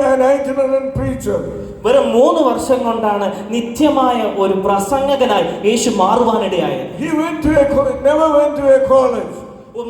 an itinerant preacher. വെറും 3 വർഷം കൊണ്ടാണ് നിത്യമായ ഒരു പ്രസംഗകനായി യേശു മാറുവാനിടയായത്. He never went to a college.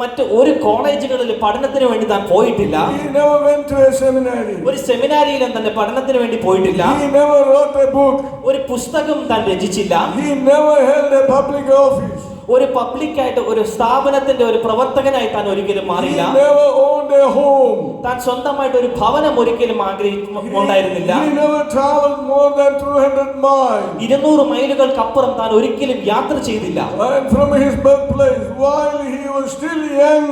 മറ്റ് ഒരു കോളേജുകളിൽ പഠനത്തിന് വേണ്ടി താൻ പോയിട്ടില്ല. He never went to a seminary. ഒരു സെമിനാരിയിലും തന്നെ പഠനത്തിന് വേണ്ടി പോയിട്ടില്ല. He never wrote a book. ഒരു പുസ്തകം താൻ രചിച്ചില്ല. He never held a public office. ഒരു പബ്ലിക്കായിട്ട് ഒരു സ്ഥാപനത്തിന്റെ ഒരു പ്രവർത്തകനായി താൻ ഒരിക്കലും മാറിയില്ല. He never owned a home. താൻ സ്വന്തമായിട്ട് ഒരു ഭവനം ഒരിക്കലും ആഗ്രഹിക്കുന്നുണ്ടായിരുന്നില്ല. He never traveled more than 200 miles. 200 മൈലുകൾക്കപ്പുറം താൻ ഒരിക്കലും യാത്ര ചെയ്തില്ല. And from his birthplace, while he was still young,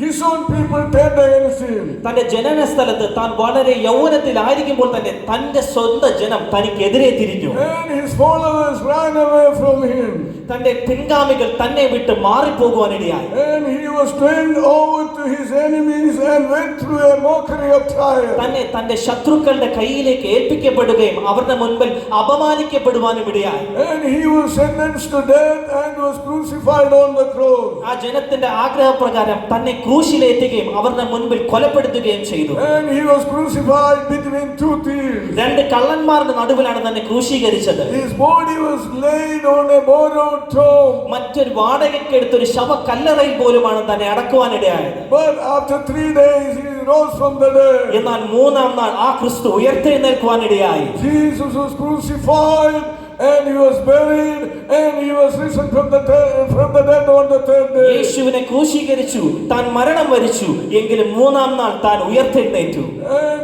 his own people turned against him. തന്റെ ജനന സ്ഥലത്ത് താൻ വളരെ യൗവനത്തിലായിരിക്കുമ്പോൾ തന്നെ തന്റെ സ്വന്തം ജനം തനിക്കെതിരെ തിരിഞ്ഞു. And his followers ran away from him. തന്റെ പിൻഗാമികൾ തന്നെ വിട്ട് മാറിപ്പോകുവാനിടയായി. And he was turned over to his enemies and went through a mockery of trial. തന്നെ തന്റെ ശത്രുക്കളുടെ കയ്യിലേക്ക് ഏൽപ്പിക്കപ്പെടുകയും അവരുടെ മുൻപിൽ അപമാനിക്കപ്പെടുവാനും ഇടയായി. And he was sentenced to death and was crucified on the cross. ആ ജനത്തിന്റെ ആഗ്രഹപ്രകാരം തന്നെ ക്രൂശിലേറ്റുകയും അവരുടെ മുൻപിൽ കൊലപ്പെടുത്തുകയും ചെയ്തു. And he was crucified between two thieves. 2 കള്ളന്മാരുടെ നടുവിലാണ് തന്നെ ക്രൂശീകരിച്ചത്. His body was laid on a borrowed tomb. മറ്റൊരു വാടകയ്ക്ക് എടുത്തൊരു ശവക്കല്ലറയിൽ പോലുമാണ് തന്നെ അടക്കുവാനിടയായത്. But after 3 days he rose from the dead. എന്നാൽ 3-ാം നാൾ ആ ക്രിസ്തു ഉയർത്തെഴുന്നേൽക്കുവാനിടയായി. Jesus was crucified and he was buried and he was risen from the dead on the third day. യേശുവിനെ ക്രൂശീകരിച്ചു, താൻ മരണം വരിച്ചു, എങ്കിലും 3-ാം നാൾ താൻ ഉയർത്തെഴുന്നേറ്റു. And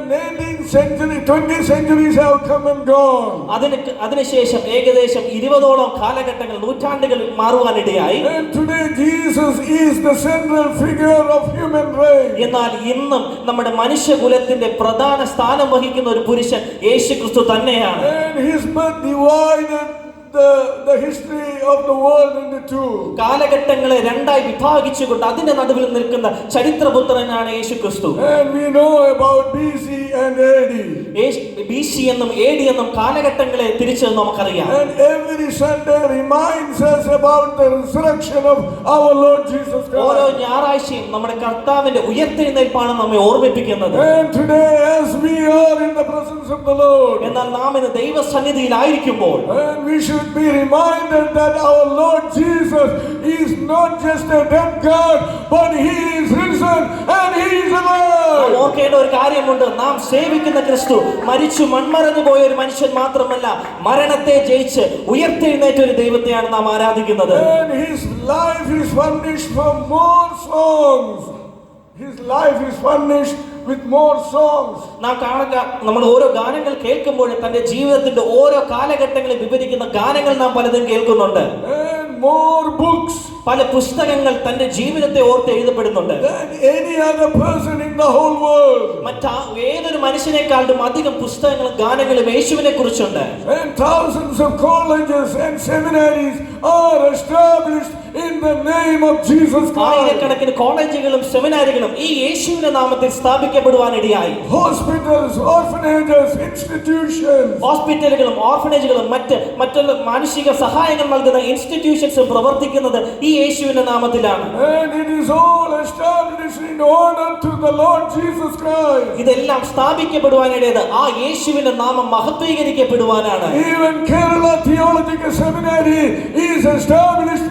20 centuries have come and gone. അതിനുശേഷം ഏകദേശം 20ഓളം കാലഘട്ടങ്ങൾ, നൂറ്റാണ്ടുകൾ മാറുവാനിടയായി. And today Jesus is the central figure of human race. എന്നാൽ ഇന്നും നമ്മുടെ മനുഷ്യകുലത്തിന്റെ പ്രധാന സ്ഥാനം വഹിക്കുന്ന ഒരു പുരുഷൻ യേശുക്രിസ്തു തന്നെയാണ്. And his birth divided the history of the world into two. കാലഘട്ടങ്ങളെ രണ്ടായി വിഭാഗിച്ചുകൊണ്ട് അതിന്റെ നടുവിൽ നിൽക്കുന്ന ചരിത്രപുത്രനാണ് യേശുക്രിസ്തു. And we know about BC and AD. BC എന്നും AD എന്നും കാലഘട്ടങ്ങളെ തിരിച്ച് നമുക്കറിയാം. And every Sunday reminds us about the resurrection of our Lord Jesus Christ. ഓരോ ഞായറാഴ്ചയും നമ്മുടെ കർത്താവിന്റെ ഉയർത്തെഴുന്നേൽപ്പാണ് നമ്മെ ഓർമ്മിപ്പിക്കുന്നത്. And today as we are in the presence of the Lord, എന്നാൽ നാം ഇന്ന് ദൈവസന്നിധിയിലായിരിക്കുമ്പോൾ and we should be reminded that our Lord Jesus is not just a dead God, but he is risen and he is alive. ഓർക്കേണ്ട ഒരു കാര്യമുണ്ട്, നാം സേവിക്കുന്ന ക്രിസ്തു മരിച്ചു മൺമറഞ്ഞു പോയ ഒരു മനുഷ്യൻ മാത്രമല്ല, മരണത്തെ ജയിച്ച് ഉയർത്തെഴുന്നേറ്റ ഒരു ദൈവത്തെയാണ് നാം ആരാധിക്കുന്നത്. And his life is furnished for more songs. His life is furnished with more songs. നാം കാണുക, നമ്മൾ ഓരോ ഗാനങ്ങൾ കേൾക്കുമ്പോൾ തന്റെ ജീവിതത്തിന്റെ ഓരോ കാലഘട്ടങ്ങളിൽ വിവരിക്കുന്ന ഗാനങ്ങൾ നാം പലതും കേൾക്കുന്നുണ്ട്. And more books പല പുസ്തകങ്ങൾ തന്റെ ജീവിതത്തെ ഓർത്ത് എഴുതപ്പെടുന്നുണ്ട്. than any other person in the whole world. ഏതൊരു മനുഷ്യനെക്കാളും അധികം പുസ്തകങ്ങളും ഗാനങ്ങളും യേശുവിനെ കുറിച്ചുണ്ട്. And thousands of colleges and seminaries are established in the name of Jesus Christ. ആയിരക്കണക്കിന് കോളേജുകളും സെമിനാരികളും ഈ യേശുവിന്റെ നാമത്തിൽ സ്ഥാപിക്കപ്പെടുവാനിടയായി. Hospitals, orphanages, institutions. ഹോസ്പിറ്റലുകളും ഓർഫനേജുകളും മറ്റുള്ള മാനുഷിക സഹായങ്ങൾ നൽകുന്ന ഇൻസ്റ്റിറ്റ്യൂഷൻസും പ്രവർത്തിക്കുന്നത് ഈ യേശുവിന്റെ നാമത്തിലാണ്. And it is all established in order to the Lord Jesus Christ. ഇതെല്ലാം സ്ഥാപിക്കപ്പെടുവാനിടയത് ആ യേശുവിന്റെ നാമം മഹത്വീകരിക്കപ്പെടുവാനാണ്. Even Kerala Theological Seminary is established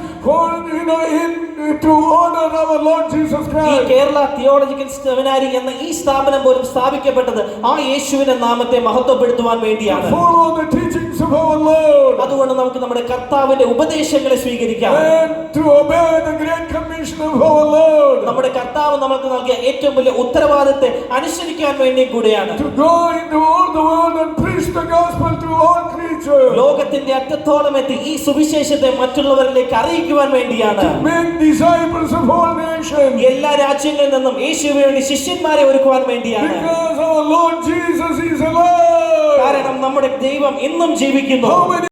to honor our Lord Jesus ഈ Christ. കേരള തിയോളജിക്കൽ സെമിനാരി എന്ന ഈ സ്ഥാപനം പോലും സ്ഥാപിക്കപ്പെട്ടത് ആ യേശുവിന്റെ നാമത്തെ മഹത്വപ്പെടുത്തുവാൻ വേണ്ടിയാണ്. Follow the teachings of our Lord. അതുകൊണ്ട് നമുക്ക് നമ്മുടെ കർത്താവിന്റെ ഉപദേശങ്ങളെ സ്വീകരിക്കാം. And to obey the great commission of our Lord. നമ്മുടെ കർത്താവ് നമുക്ക് നൽകിയ ഏറ്റവും വലിയ ഉത്തരവാദിത്തത്തെ അനുസരിക്കാൻ വേണ്ടി കൂടിയാണ്. To go into all the world and preach the gospel to all creatures. ലോകത്തിന്റെ അറ്റത്തോളം എത്തി ഈ സുവിശേഷത്തെ മറ്റുള്ളവരിലേക്ക് അറിയിക്കുവാൻ വേണ്ടിയാണ്. To make disciples of all nations. എല്ലാ രാജ്യങ്ങളിൽ നിന്നും യേശുവിന് വേണ്ടി ശിഷ്യന്മാരെ ഒരുക്കുവാൻ വേണ്ടിയാണ്. Because our Lord Jesus is alive. കാരണം നമ്മുടെ ദൈവം ഇന്നും ജീവിക്കുന്നു.